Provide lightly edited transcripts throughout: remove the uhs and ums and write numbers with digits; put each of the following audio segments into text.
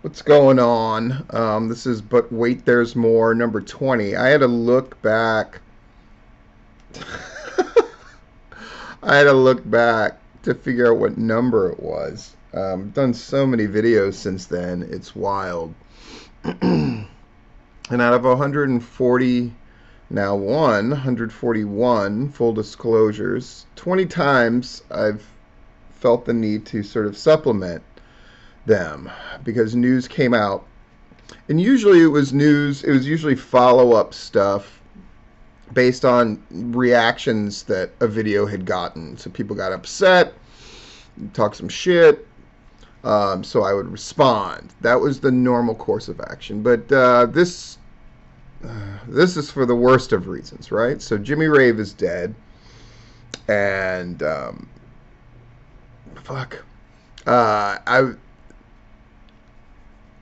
What's going on? This is But Wait, There's More, number 20. I had to look back. I had to look back to figure out what number it was. I've done so many videos since then, it's wild. And out of 140, now 141 full disclosures, 20 times I've felt the need to sort of supplement them because news came out. And usually it was news, it was usually follow up stuff based on reactions that a video had gotten. So people got upset, talk some shit. So I would respond. That was the normal course of action. But this is for the worst of reasons, right? So Jimmy Rave is dead, and fuck. I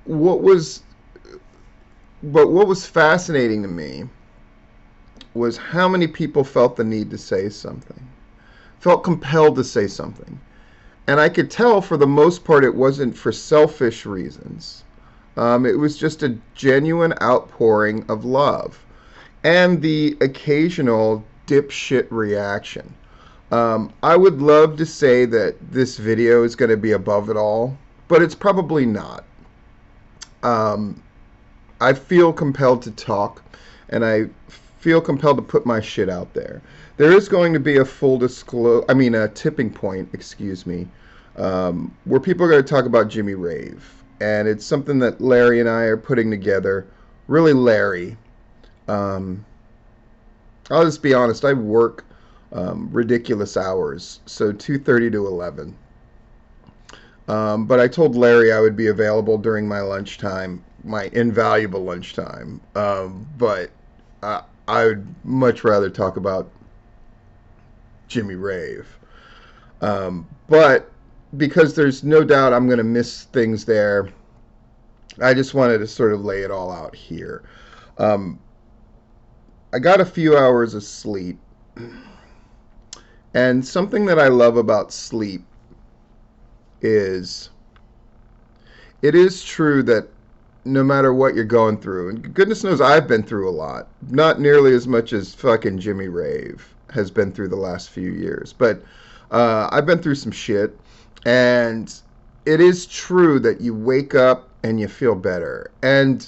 what was what was fascinating to me was how many people felt the need to say something, felt compelled to say something. And I could tell for the most part it wasn't for selfish reasons. It was just a genuine outpouring of love and the occasional dipshit reaction. I would love to say that this video is going to be above it all, but it's probably not. Um, I feel compelled to talk, and I feel compelled to put my shit out there. There is going to be a a tipping point, excuse me, where people are going to talk about Jimmy Rave, and it's something that Larry and I are putting together. Really, Larry. Um, I'll just be honest. I work ridiculous hours, so 2:30 to 11. But I told Larry I would be available during my lunchtime, my invaluable lunchtime. But I would much rather talk about Jimmy Rave. But because there's no doubt I'm going to miss things there, I just wanted to sort of lay it all out here. Um, I got a few hours of sleep. And something that I love about sleep is it is true that no matter what you're going through, and goodness knows I've been through a lot, not nearly as much as fucking Jimmy Rave has been through the last few years, but I've been through some shit, and it is true that you wake up and you feel better. And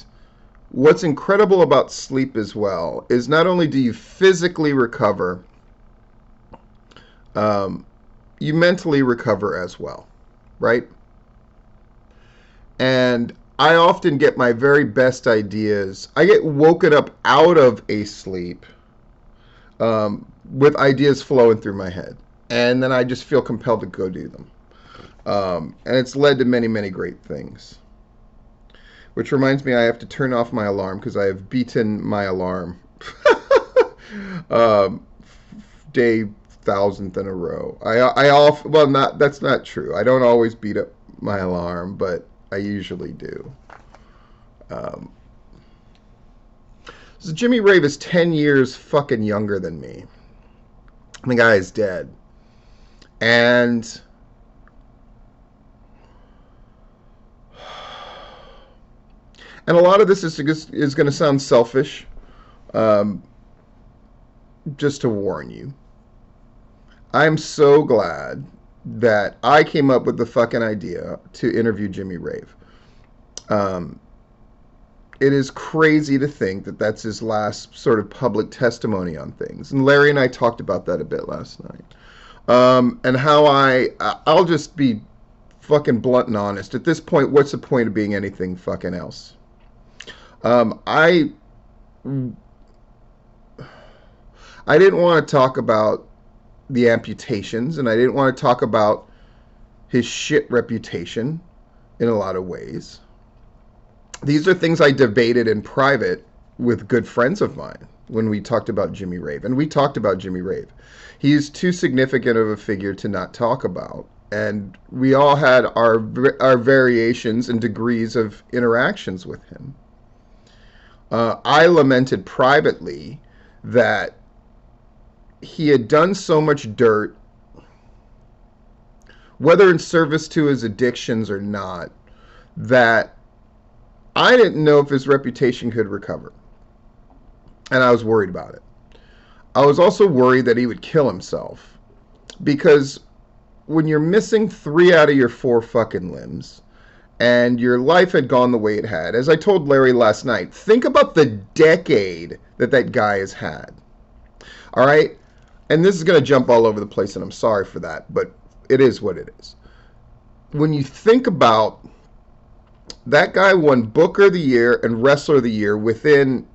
what's incredible about sleep as well is not only do you physically recover, um, you mentally recover as well, right? And I often get my very best ideas. I get woken up out of a sleep with ideas flowing through my head. And then I just feel compelled to go do them. And it's led to many, many great things. Which reminds me, I have to turn off my alarm because I have beaten my alarm. um, Day thousandth in a row. Well, not that's not true. I don't always beat up my alarm, but I usually do. Um, so Jimmy Rave is 10 years fucking younger than me. The guy is dead. And a lot of this is going to sound selfish, um, just to warn you. I'm so glad that I came up with the fucking idea to interview Jimmy Rave. Um, it is crazy to think that that's his last sort of public testimony on things. And Larry and I talked about that a bit last night. And how I'll just be fucking blunt and honest. At this point, what's the point of being anything fucking else? I didn't want to talk about the amputations, and I didn't want to talk about his shit reputation in a lot of ways. These are things I debated in private with good friends of mine when we talked about Jimmy Rave. And we talked about Jimmy Rave. He's too significant of a figure to not talk about. And we all had our variations and degrees of interactions with him. I lamented privately that he had done so much dirt, whether in service to his addictions or not, that I didn't know if his reputation could recover. And I was worried about it. I was also worried that he would kill himself. Because when you're missing 3 out of your 4 fucking limbs, and your life had gone the way it had, as I told Larry last night, think about the decade that that guy has had. All right? And this is going to jump all over the place, and I'm sorry for that, but it is what it is. When you think about that guy won Booker of the Year and Wrestler of the Year within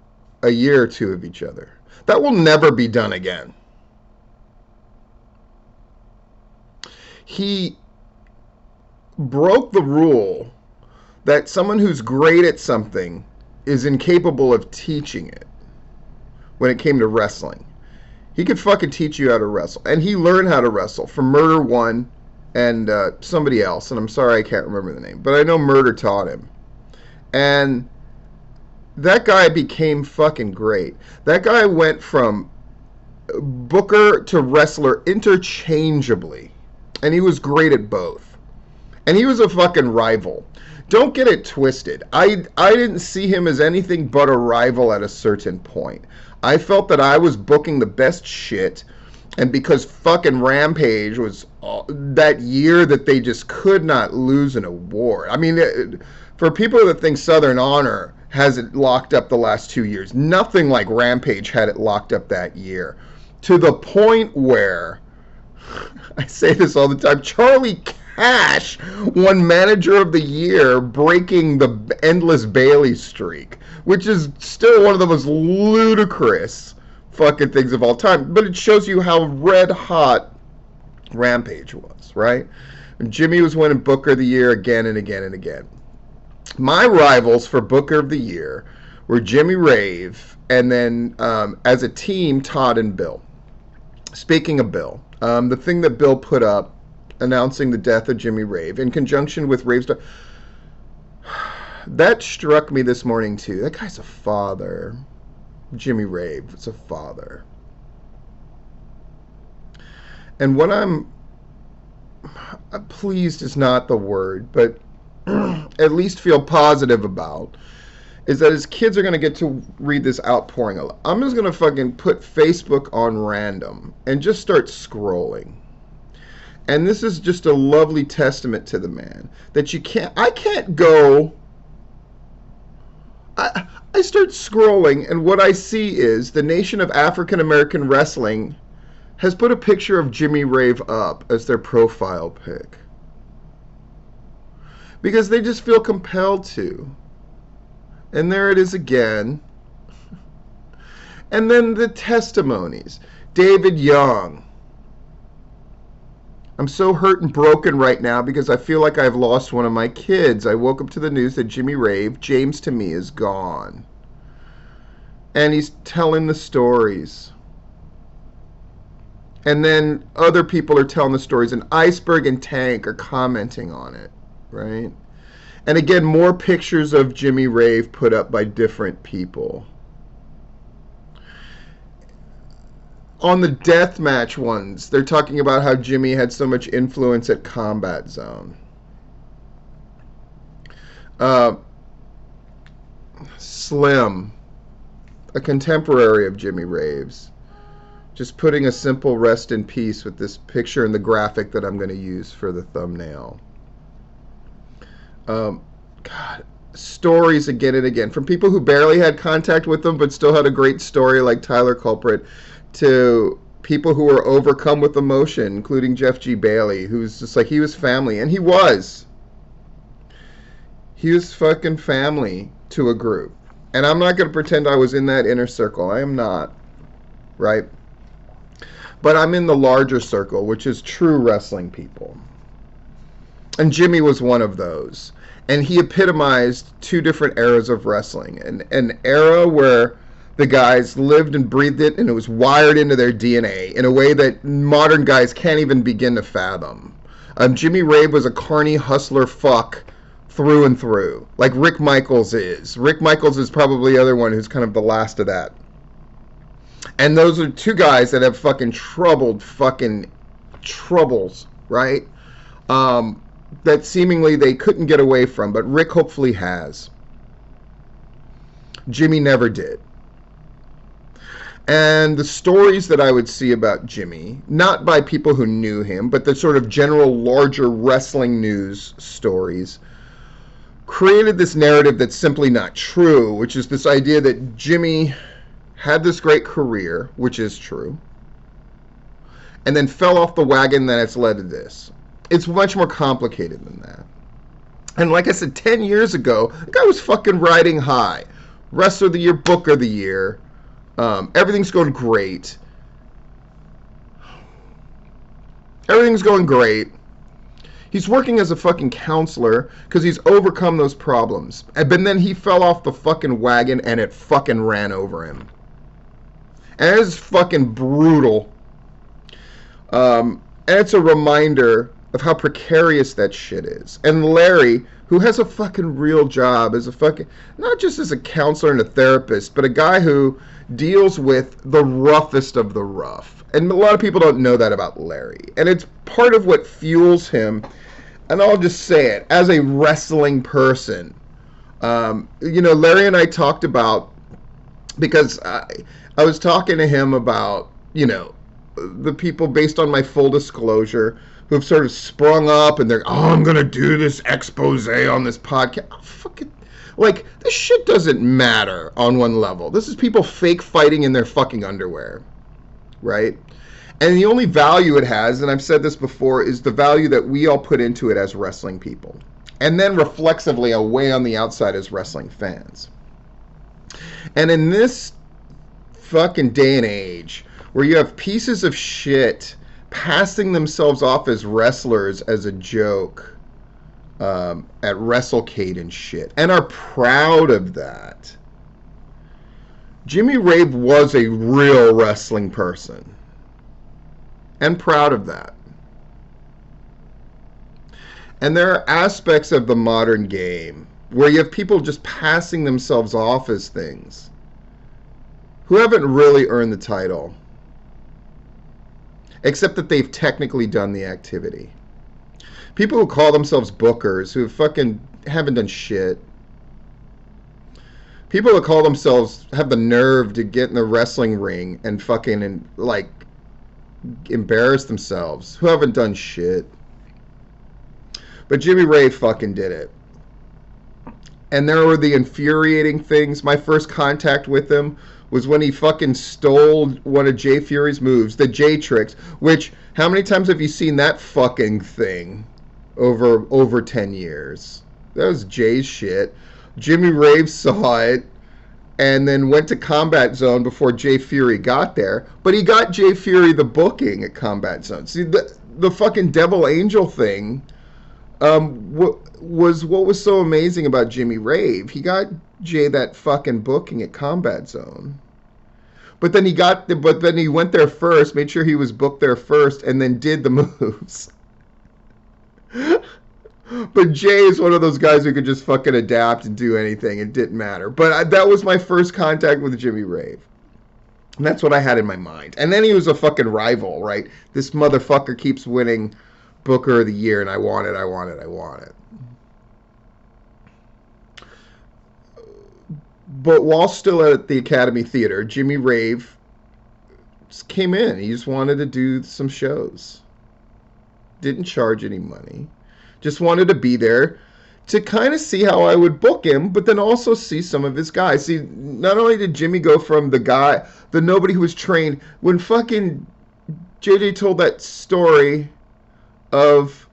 a year or 2 of each other. That will never be done again. He broke the rule that someone who's great at something is incapable of teaching it when it came to wrestling. He could fucking teach you how to wrestle. And he learned how to wrestle from Murder One and somebody else. And I'm sorry I can't remember the name. But I know Murder taught him. And that guy became fucking great. That guy went from Booker to wrestler interchangeably. And he was great at both. And he was a fucking rival. Don't get it twisted. I didn't see him as anything but a rival at a certain point. I felt that I was booking the best shit. And because fucking Rampage was that year that they just could not lose an award. I mean, for people that think Southern Honor has it locked up the last 2 years, nothing like Rampage had it locked up that year. To the point where, I say this all the time, Charlie Cash won Manager of the Year, breaking the Endless Bailey streak, which is still one of the most ludicrous fucking things of all time. But it shows you how red hot Rampage was, right? And Jimmy was winning Booker of the Year again and again and again. My rivals for Booker of the Year were Jimmy Rave, and then as a team, Todd and Bill. Speaking of Bill, the thing that Bill put up announcing the death of Jimmy Rave in conjunction with Rave's daughter, that struck me this morning too. That guy's a father. Jimmy Rave is a father. And what I'm pleased is not the word, but at least feel positive about is that his kids are going to get to read this outpouring. I'm just going to fucking put Facebook on random and just start scrolling. And this is just a lovely testament to the man that I can't go. I start scrolling, and what I see is the Nation of African American Wrestling has put a picture of Jimmy Rave up as their profile pic. Because they just feel compelled to. And there it is again. And then the testimonies. David Young. I'm so hurt and broken right now because I feel like I've lost one of my kids. I woke up to the news that Jimmy Rave, James to me, is gone. And he's telling the stories. And then other people are telling the stories. And Iceberg and Tank are commenting on it, right? And again, more pictures of Jimmy Rave put up by different people. On the deathmatch ones, they're talking about how Jimmy had so much influence at Combat Zone. Slim, a contemporary of Jimmy Rave's, just putting a simple rest in peace with this picture and the graphic that I'm going to use for the thumbnail. God, stories again and again from people who barely had contact with them but still had a great story, like Tyler Culprit, to people who were overcome with emotion, including Jeff G. Bailey, who's just like, he was family, and he was fucking family to a group. And I'm not going to pretend I was in that inner circle. I am not, right? But I'm in the larger circle, which is true wrestling people. And Jimmy was one of those. And he epitomized 2 different eras of wrestling. An era where the guys lived and breathed it, and it was wired into their DNA in a way that modern guys can't even begin to fathom. Jimmy Rave was a carny hustler fuck through and through, like Rick Michaels is. Rick Michaels is probably the other one who's kind of the last of that. And those are 2 guys that have fucking troubles, right? That seemingly they couldn't get away from, but Rick hopefully has. Jimmy never did. And the stories that I would see about Jimmy, not by people who knew him, but the sort of general larger wrestling news stories, created this narrative that's simply not true, which is this idea that Jimmy had this great career, which is true, and then fell off the wagon that's led to this. It's much more complicated than that. And like I said, 10 years ago, the guy was fucking riding high. Wrestler of the Year, Booker of the Year. Everything's going great. Everything's going great. He's working as a fucking counselor because he's overcome those problems. But then he fell off the fucking wagon and it fucking ran over him. And it's fucking brutal. And it's a reminder of how precarious that shit is. And Larry, who has a fucking real job as a fucking, not just as a counselor and a therapist, but a guy who deals with the roughest of the rough. And a lot of people don't know that about Larry. And it's part of what fuels him. And I'll just say it, as a wrestling person, Larry and I talked about, because I was talking to him about, the people, based on my full disclosure, who have sort of sprung up and they're, I'm going to do this expose on this podcast. Oh, fuck it. Like, this shit doesn't matter on one level. This is people fake fighting in their fucking underwear, right? And the only value it has, and I've said this before, is the value that we all put into it as wrestling people. And then reflexively away on the outside as wrestling fans. And in this fucking day and age, where you have pieces of shit passing themselves off as wrestlers as a joke at WrestleCade and shit, and are proud of that. Jimmy Rave was a real wrestling person. And proud of that. And there are aspects of the modern game where you have people just passing themselves off as things who haven't really earned the title, except that they've technically done the activity. People who call themselves bookers who fucking haven't done shit. People who call themselves, have the nerve to get in the wrestling ring and fucking embarrass themselves, who haven't done shit. But Jimmy Rave fucking did it. And there were the infuriating things. My first contact with him was when he fucking stole one of Jay Fury's moves, the Jay tricks, which, how many times have you seen that fucking thing over 10 years? That was Jay's shit. Jimmy Rave saw it and then went to Combat Zone before Jay Fury got there. But he got Jay Fury the booking at Combat Zone. See, the fucking Devil Angel thing was what was so amazing about Jimmy Rave. He got Jay that fucking booking at Combat Zone. But then he went there first, made sure he was booked there first, and then did the moves. But Jay is one of those guys who could just fucking adapt and do anything. It didn't matter. But that was my first contact with Jimmy Rave. And that's what I had in my mind. And then he was a fucking rival, right? This motherfucker keeps winning Booker of the Year, and I want it. But while still at the Academy Theater, Jimmy Rave came in. He just wanted to do some shows. Didn't charge any money. Just wanted to be there to kind of see how I would book him, but then also see some of his guys. See, not only did Jimmy go from the nobody who was trained, when fucking JJ told that story of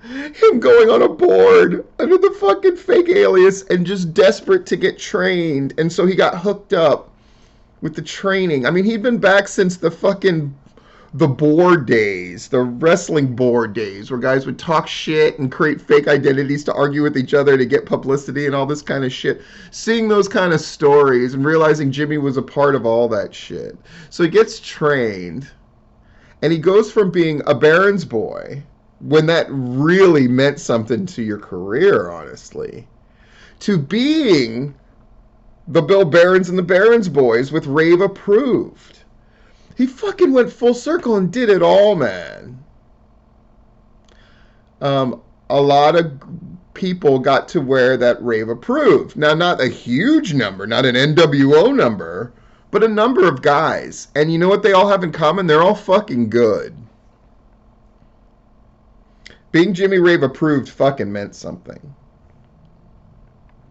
him going on a board under the fucking fake alias and just desperate to get trained, and so he got hooked up with the training. I mean, he'd been back since the board days, the wrestling board days, where guys would talk shit and create fake identities to argue with each other to get publicity and all this kind of shit. Seeing those kind of stories and realizing Jimmy was a part of all that shit. So he gets trained, and he goes from being a Baron's boy, when that really meant something to your career, honestly, to being the Bill Barons and the Barons boys with Rave approved. He fucking went full circle and did it all, man. A lot of people got to wear that Rave approved. Now, not a huge number, not an NWO number, but a number of guys. And you know what they all have in common? They're all fucking good. Being Jimmy Rave approved fucking meant something.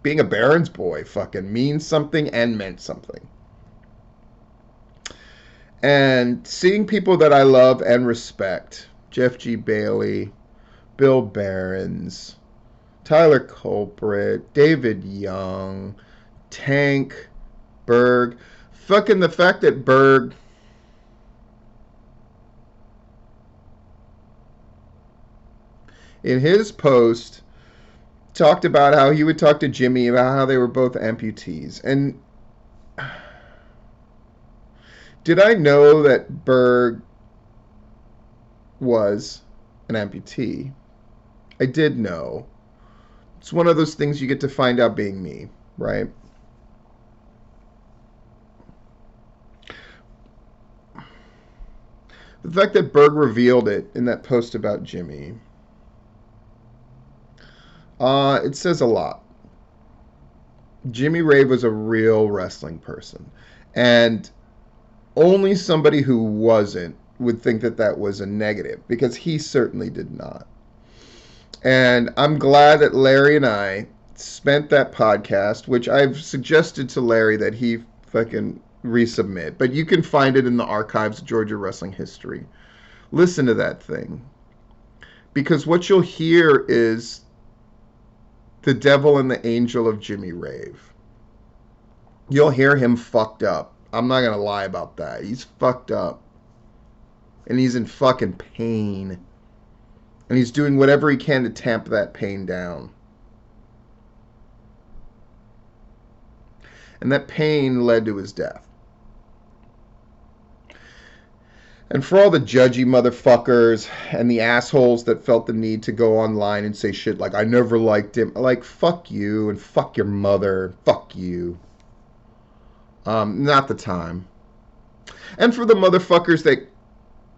Being a Barron's boy fucking means something and meant something. And seeing people that I love and respect, Jeff G. Bailey, Bill Behrens, Tyler Culprit, David Young, Tank, Berg. Fucking the fact that Berg in his post talked about how he would talk to Jimmy about how they were both amputees. And did I know that Berg was an amputee? I did know. It's one of those things you get to find out being me, right? The fact that Berg revealed it in that post about Jimmy, it says a lot. Jimmy Rave was a real wrestling person. And only somebody who wasn't would think that that was a negative, because he certainly did not. And I'm glad that Larry and I spent that podcast, which I've suggested to Larry that he fucking resubmit. But you can find it in the archives of Georgia Wrestling History. Listen to that thing. Because what you'll hear is the devil and the angel of Jimmy Rave. You'll hear him fucked up. I'm not going to lie about that. He's fucked up. And he's in fucking pain. And he's doing whatever he can to tamp that pain down. And that pain led to his death. And for all the judgy motherfuckers and the assholes that felt the need to go online and say shit like, I never liked him. Like, fuck you and fuck your mother. Fuck you. Not the time. And for the motherfuckers that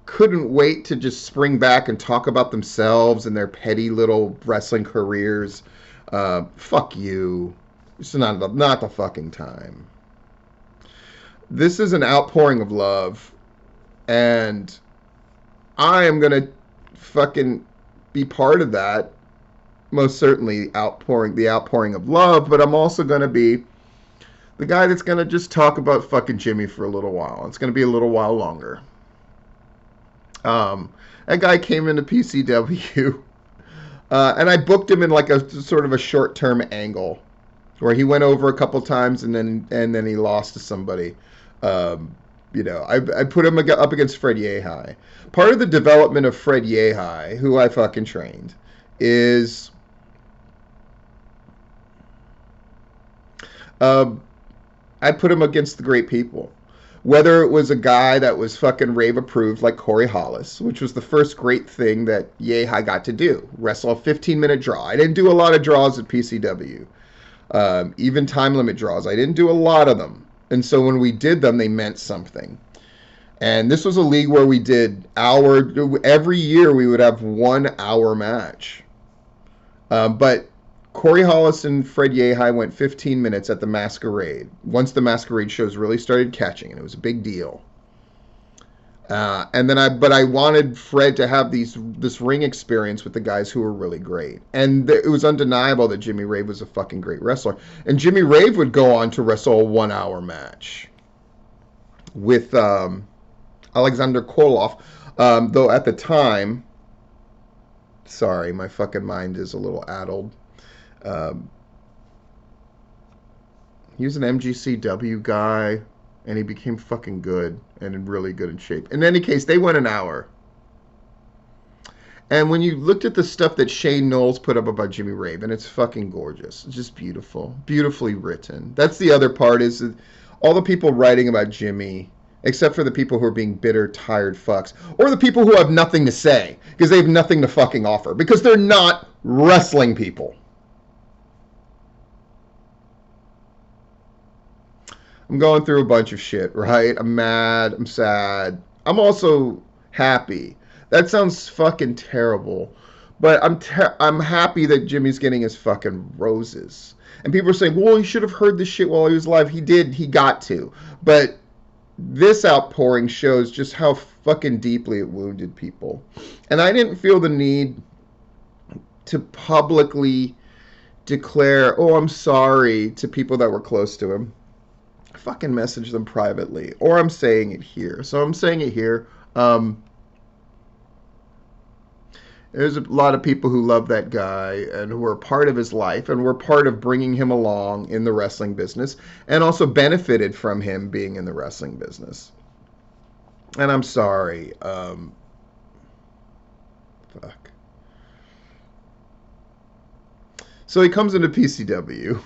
couldn't wait to just spring back and talk about themselves and their petty little wrestling careers, fuck you. It's not the fucking time. This is an outpouring of love. And I am going to fucking be part of that. Most certainly the outpouring of love. But I'm also going to be the guy that's going to just talk about fucking Jimmy for a little while. It's going to be a little while longer. That guy came into PCW. And I booked him in like a sort of a short-term angle. Where he went over a couple times and then he lost to somebody. You know, I put him up against Fred Yehai. Part of the development of Fred Yehai, who I fucking trained, is I put him against the great people. Whether it was a guy that was fucking rave approved like Corey Hollis, which was the first great thing that Yehai got to do. Wrestle a 15-minute draw. I didn't do a lot of draws at PCW. Even time limit draws. I didn't do a lot of them. And so when we did them, they meant something. And this was a league where we did every year we would have 1 hour match. But Corey Hollis and Fred Yehai went 15 minutes at the Masquerade. Once the Masquerade shows really started catching, and it was a big deal. But I wanted Fred to have this ring experience with the guys who were really great. And it was undeniable that Jimmy Rave was a fucking great wrestler. And Jimmy Rave would go on to wrestle a 1 hour match with Alexander Koloff. Though at the time, sorry, my fucking mind is a little addled. He was an MGCW guy. And he became fucking good and in really good in shape. In any case, they went an hour. And when you looked at the stuff that Shane Knowles put up about Jimmy Rave, and it's fucking gorgeous. It's just beautiful. Beautifully written. That's the other part, is that all the people writing about Jimmy, except for the people who are being bitter, tired fucks, or the people who have nothing to say, because they have nothing to fucking offer, because they're not wrestling people. I'm going through a bunch of shit, right? I'm mad. I'm sad. I'm also happy. That sounds fucking terrible. But I'm happy that Jimmy's getting his fucking roses. And people are saying, well, he should have heard this shit while he was alive. He did. He got to. But this outpouring shows just how fucking deeply it wounded people. And I didn't feel the need to publicly declare, oh, I'm sorry to people that were close to him. I fucking message them privately. Or I'm saying it here. So I'm saying it here. There's a lot of people who love that guy and who are part of his life and were part of bringing him along in the wrestling business and also benefited from him being in the wrestling business. And I'm sorry. Fuck. So he comes into PCW.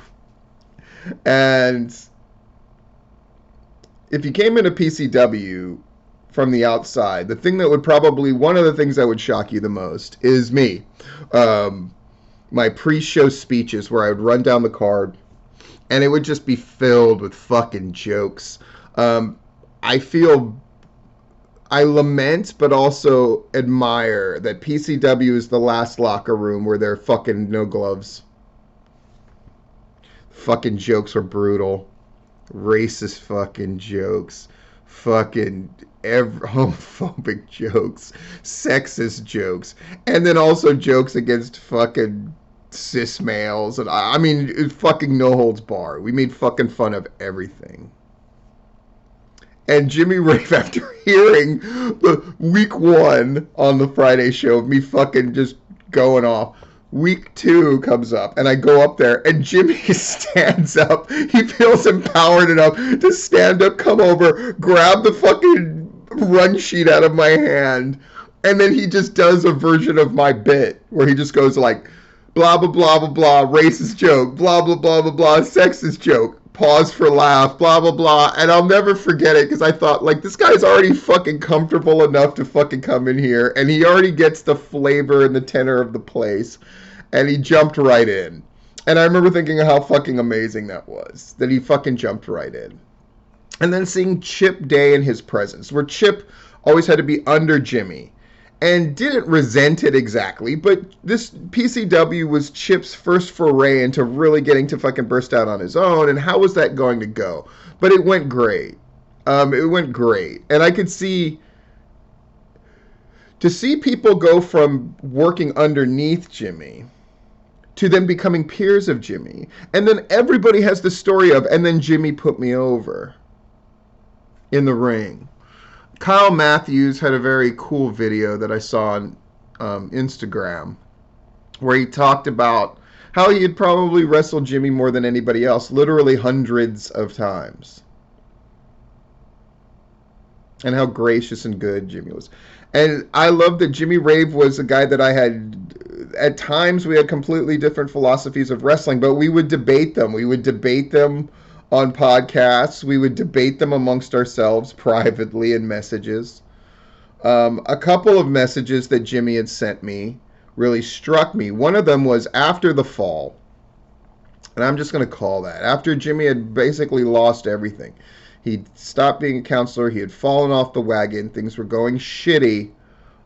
And if he came into PCW from the outside, the thing that would probably, one of the things that would shock you the most is me. My pre-show speeches where I would run down the card and it would just be filled with fucking jokes. I lament but also admire that PCW is the last locker room where there are fucking no gloves. Fucking jokes were brutal. Racist fucking jokes. Fucking homophobic jokes, sexist jokes, and then also jokes against fucking cis males. And I mean, fucking no holds barred. We made fucking fun of everything. And Jimmy Rave, after hearing the week 1 on the Friday show of me fucking just going off, week 2 comes up and I go up there and Jimmy stands up. He feels empowered enough to stand up, come over, grab the fucking run sheet out of my hand, and then he just does a version of my bit where he just goes like, blah, blah, blah, blah, blah, racist joke, blah, blah, blah, blah, blah, sexist joke, pause for laugh, blah, blah, blah. And I'll never forget it because I thought, like, this guy's already fucking comfortable enough to fucking come in here and he already gets the flavor and the tenor of the place. And he jumped right in. And I remember thinking how fucking amazing that was, that he fucking jumped right in. And then seeing Chip Day in his presence, where Chip always had to be under Jimmy and didn't resent it exactly, but this PCW was Chip's first foray into really getting to fucking burst out on his own, and how was that going to go? But it went great. It went great. And I could see, to see people go from working underneath Jimmy to then becoming peers of Jimmy, and then everybody has the story of, and then Jimmy put me over in the ring. Kyle Matthews had a very cool video that I saw on Instagram where he talked about how he had probably wrestled Jimmy more than anybody else, literally hundreds of times, and how gracious and good Jimmy was. And I love that Jimmy Rave was a guy that I had, at times we had completely different philosophies of wrestling, but we would debate them. We would debate them on podcasts. We would debate them amongst ourselves privately in messages. A couple of messages that Jimmy had sent me really struck me. One of them was after the fall. And I'm just going to call that. After Jimmy had basically lost everything. He'd stopped being a counselor. He had fallen off the wagon. Things were going shitty.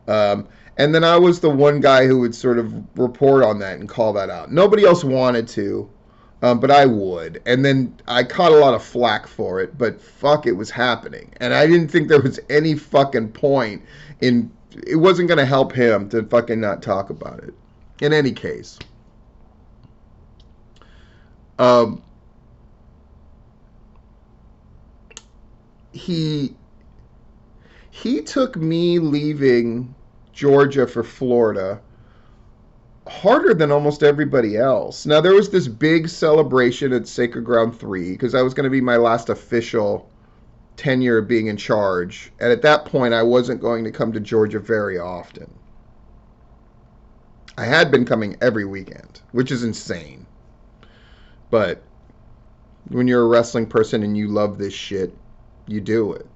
And then I was the one guy who would sort of report on that and call that out. Nobody else wanted to. But I would. And then I caught a lot of flack for it, but fuck, it was happening. And I didn't think there was any fucking point in, it wasn't going to help him to fucking not talk about it. In any case. He took me leaving Georgia for Florida harder than almost everybody else. Now, there was this big celebration at Sacred Ground 3 because that was going to be my last official tenure of being in charge. And at that point, I wasn't going to come to Georgia very often. I had been coming every weekend, which is insane. But when you're a wrestling person and you love this shit, you do it.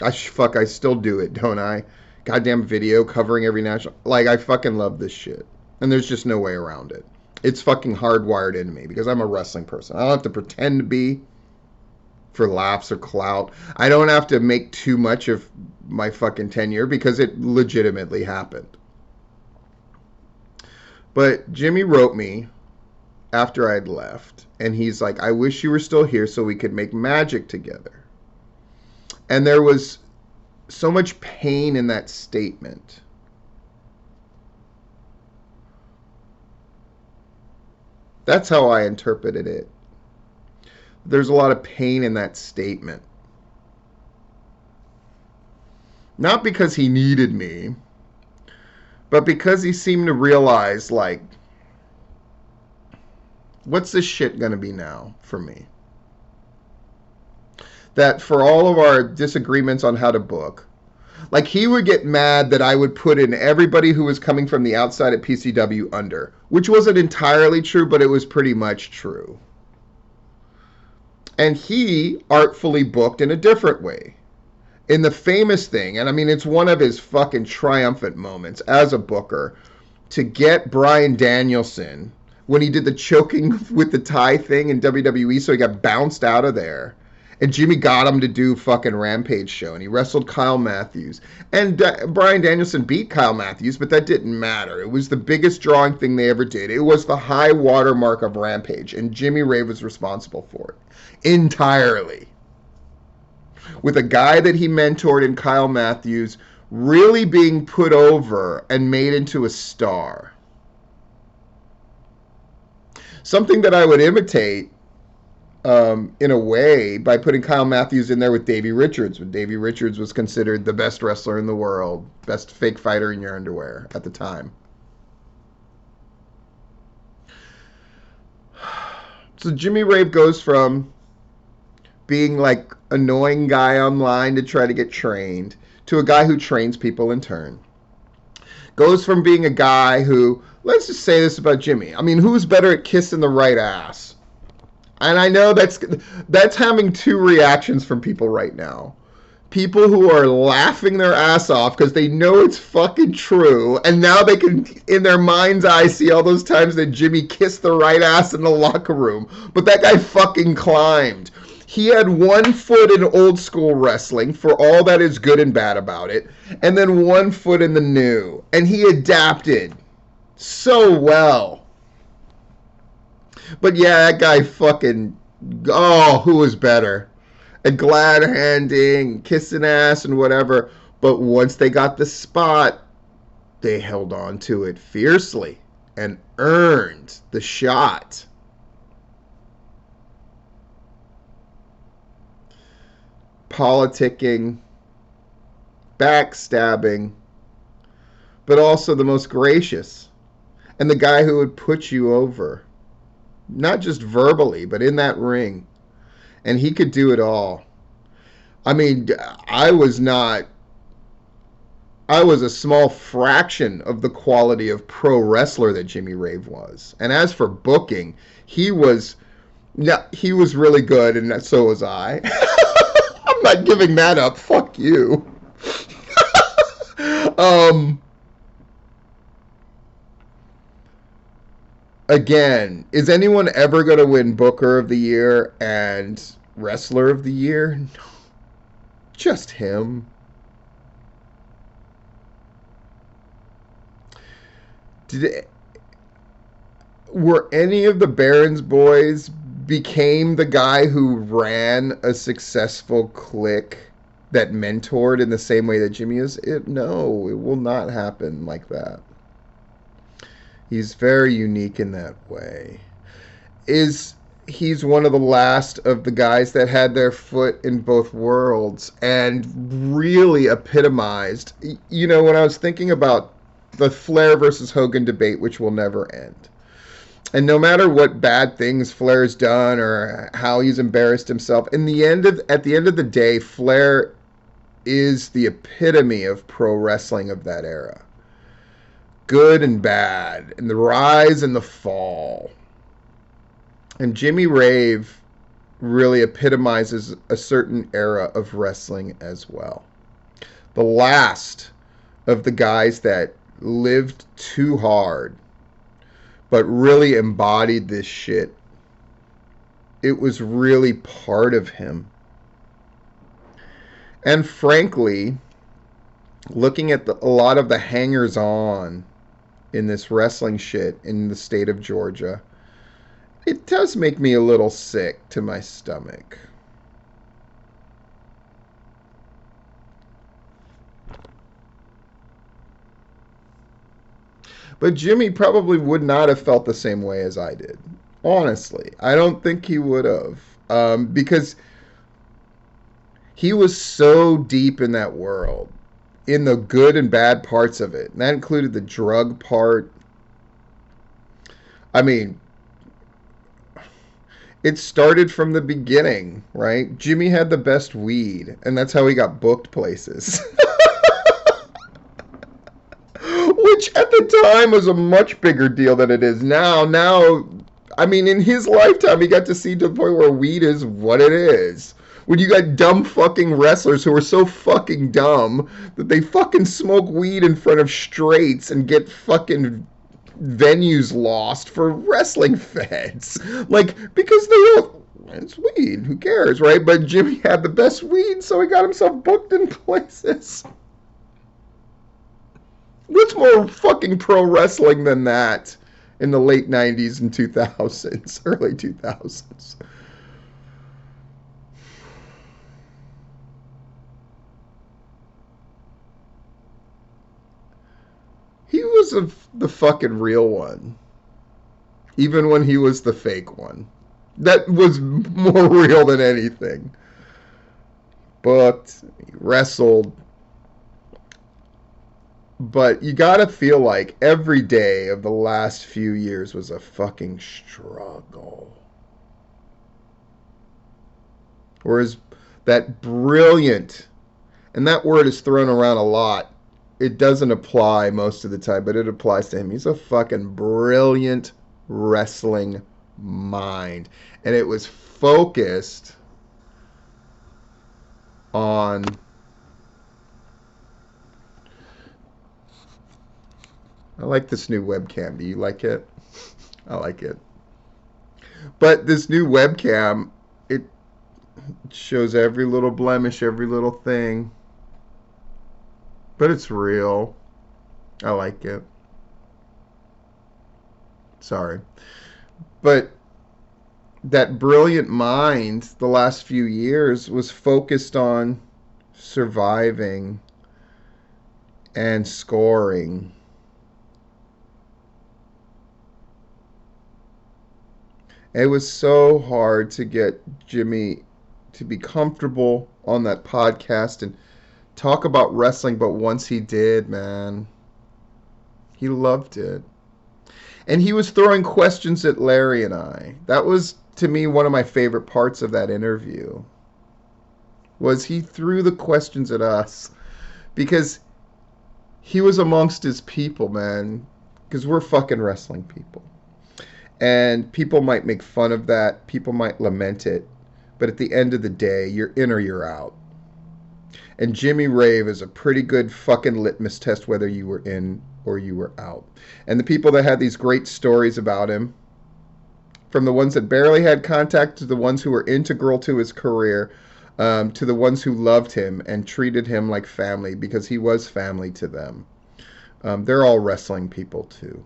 I still do it, don't I? Goddamn video covering every national... Like, I fucking love this shit. And there's just no way around it. It's fucking hardwired into me because I'm a wrestling person. I don't have to pretend to be for laughs or clout. I don't have to make too much of my fucking tenure because it legitimately happened. But Jimmy wrote me after I'd left, and he's like, I wish you were still here so we could make magic together. And there was so much pain in that statement. That's how I interpreted it. There's a lot of pain in that statement. Not because he needed me, but because he seemed to realize, like, what's this shit gonna be now for me? That for all of our disagreements on how to book, like, he would get mad that I would put in everybody who was coming from the outside at PCW under, which wasn't entirely true, but it was pretty much true. And he artfully booked in a different way. In the famous thing, and I mean, it's one of his fucking triumphant moments as a booker, to get Bryan Danielson, when he did the choking with the tie thing in WWE, so he got bounced out of there. And Jimmy got him to do fucking Rampage show, and he wrestled Kyle Matthews. And Bryan Danielson beat Kyle Matthews, but that didn't matter. It was the biggest drawing thing they ever did. It was the high watermark of Rampage, and Jimmy Rave was responsible for it entirely. With a guy that he mentored in Kyle Matthews really being put over and made into a star. Something that I would imitate in a way by putting Kyle Matthews in there with Davey Richards, when Davey Richards was considered the best wrestler in the world, best fake fighter in your underwear at the time. So Jimmy Rave goes from being like annoying guy online to try to get trained to a guy who trains people in turn. Goes from being a guy who, let's just say this about Jimmy, I mean, who's better at kissing the right ass? And I know that's having two reactions from people right now. People who are laughing their ass off because they know it's fucking true, and now they can, in their mind's eye, see all those times that Jimmy kissed the right ass in the locker room. But that guy fucking climbed. He had one foot in old school wrestling, for all that is good and bad about it, and then one foot in the new. And he adapted so well. But yeah, that guy fucking, oh, who was better? At glad handing, kissing ass and whatever. But once they got the spot, they held on to it fiercely and earned the shot. Politicking, backstabbing, but also the most gracious. And the guy who would put you over. Not just verbally, but in that ring. And he could do it all. I mean, I was a small fraction of the quality of pro wrestler that Jimmy Rave was. And as for booking, he was really good, and so was I. I'm not giving that up. Fuck you. Again, is anyone ever going to win Booker of the Year and Wrestler of the Year? No. Just him. Were any of the Barons boys became the guy who ran a successful clique that mentored in the same way that Jimmy is? No, it will not happen like that. He's very unique in that way. He's one of the last of the guys that had their foot in both worlds and really epitomized. You know, when I was thinking about the Flair versus Hogan debate, which will never end. And no matter what bad things Flair's done or how he's embarrassed himself, at the end of the day, Flair is the epitome of pro wrestling of that era. Good and bad, and the rise and the fall. And Jimmy Rave really epitomizes a certain era of wrestling as well. The last of the guys that lived too hard, but really embodied this shit. It was really part of him. And frankly, looking at a lot of the hangers-on in this wrestling shit in the state of Georgia, it does make me a little sick to my stomach. But Jimmy probably would not have felt the same way as I did. Honestly, I don't think he would have. Because he was so deep in that world, in the good and bad parts of it. And that included the drug part. I mean, it started from the beginning, right? Jimmy had the best weed, and that's how he got booked places. Which at the time was a much bigger deal than it is now. Now, I mean, in his lifetime, he got to see to the point where weed is what it is. When you got dumb fucking wrestlers who are so fucking dumb that they fucking smoke weed in front of straights and get fucking venues lost for wrestling feds. Like, because they don't, it's weed, who cares, right? But Jimmy had the best weed, so he got himself booked in places. What's more fucking pro wrestling than that in the late 90s and 2000s, early 2000s? He was the fucking real one, even when he was the fake one. That was more real than anything. Booked, he wrestled. But you gotta feel like every day of the last few years was a fucking struggle. Whereas that brilliant, and that word is thrown around a lot, it doesn't apply most of the time, but it applies to him. He's a fucking brilliant wrestling mind. And it was focused on I like this new webcam. Do you like it? I like it. But this new webcam, it shows every little blemish, every little thing. But it's real. I like it. Sorry. But that brilliant mind the last few years was focused on surviving and scoring. It was so hard to get Jimmy to be comfortable on that podcast and talk about wrestling, but once he did, man, he loved it. And he was throwing questions at Larry and I. That was, to me, one of my favorite parts of that interview. Was he threw the questions at us. Because he was amongst his people, man. Because we're fucking wrestling people. And people might make fun of that. People might lament it. But at the end of the day, you're in or you're out. And Jimmy Rave is a pretty good fucking litmus test whether you were in or you were out. And the people that had these great stories about him, from the ones that barely had contact to the ones who were integral to his career, to the ones who loved him and treated him like family because he was family to them. They're all wrestling people too.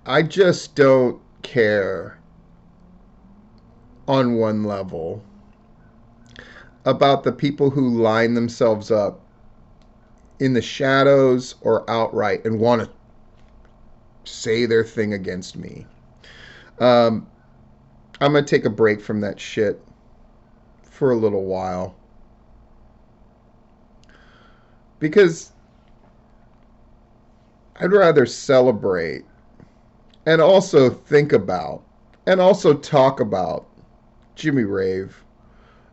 I just don't care on one level about the people who line themselves up in the shadows or outright and want to say their thing against me. I'm going to take a break from that shit for a little while. Because I'd rather celebrate and also think about and also talk about Jimmy Rave.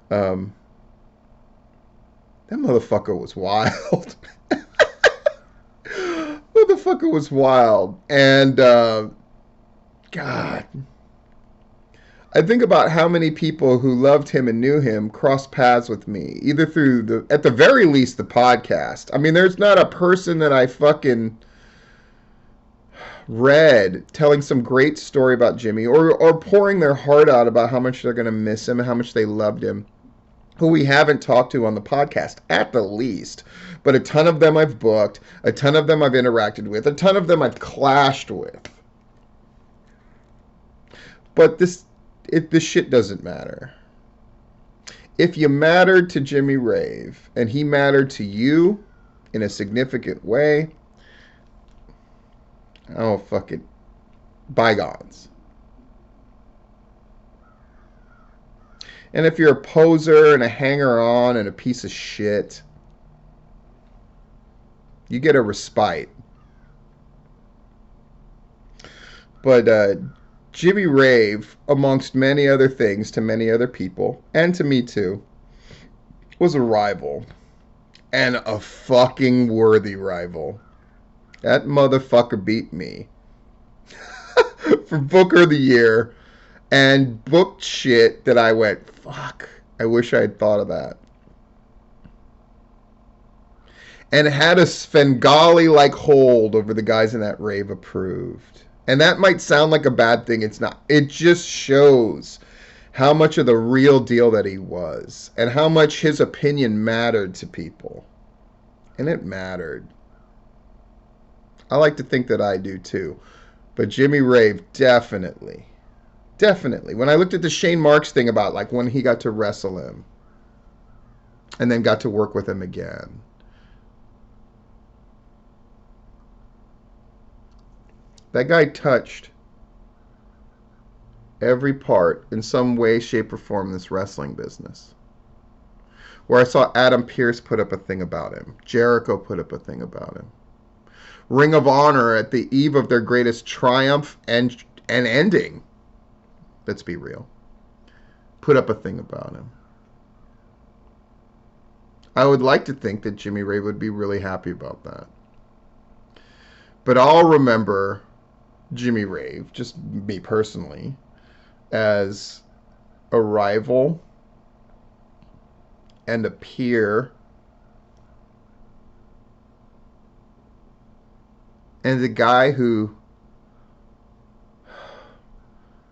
That motherfucker was wild. Motherfucker was wild. And, God. I think about how many people who loved him and knew him crossed paths with me, either through at the very least, the podcast. I mean, there's not a person that I fucking read telling some great story about Jimmy, or pouring their heart out about how much they're going to miss him and how much they loved him, who we haven't talked to on the podcast at the least. But a ton of them I've booked, a ton of them I've interacted with, a ton of them I've clashed with. But this shit doesn't matter. If you mattered to Jimmy Rave and he mattered to you in a significant way, oh, fuck it. Bygones. And if you're a poser and a hanger-on and a piece of shit, you get a respite. But Jimmy Rave, amongst many other things to many other people, and to me too, was a rival. And a fucking worthy rival. That motherfucker beat me for Booker of the Year and booked shit that I went, fuck, I wish I had thought of that. And had a Svengali-like hold over the guys in that rave approved. And that might sound like a bad thing. It's not. It just shows how much of the real deal that he was. And how much his opinion mattered to people. And it mattered. I like to think that I do too. But Jimmy Rave, definitely. Definitely. When I looked at the Shane Marks thing about like when he got to wrestle him. And then got to work with him again. That guy touched every part in some way, shape, or form in this wrestling business. Where I saw Adam Pearce put up a thing about him. Jericho put up a thing about him. Ring of Honor at the eve of their greatest triumph and ending. Let's be real. Put up a thing about him. I would like to think that Jimmy Rave would be really happy about that. But I'll remember Jimmy Rave, just me personally, as a rival and a peer and the guy who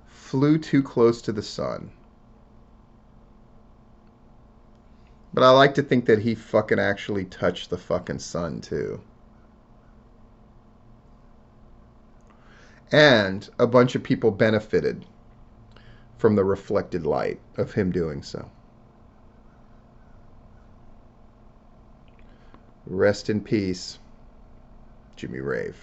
flew too close to the sun. But I like to think that he fucking actually touched the fucking sun too. And a bunch of people benefited from the reflected light of him doing so. Rest in peace, Jimmy Rave.